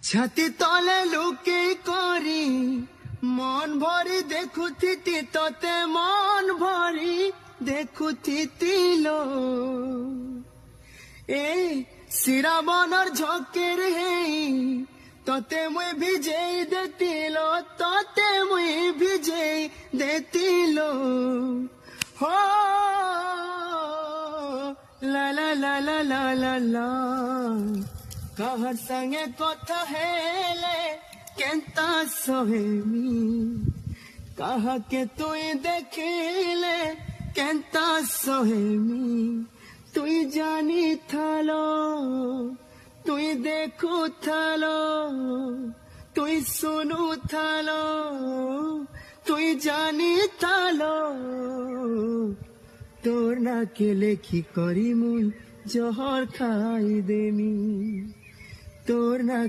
ছাতি তলে লুকে করি মন ভরি দেখুথিতি তোতে মন ভরি দেখুথিতিল এই শ্রাবণর ঝকের হেই তোতে মুই ভিজেই দেতিল তোতে মুই ভিজেই দেতিল হো লা লা লা লা লা লা লা কাহার সঙ্গে কথা হেলে কেনতা সহেমি কাহাকে তুই দেখিলে কেনতা সহেমি তুই জানি থালো তুই দেখু থালো তুই শুনু থালো তুই জানি থালো তোর না কেলে কি করি মুই জহর খাই দেমি তোর না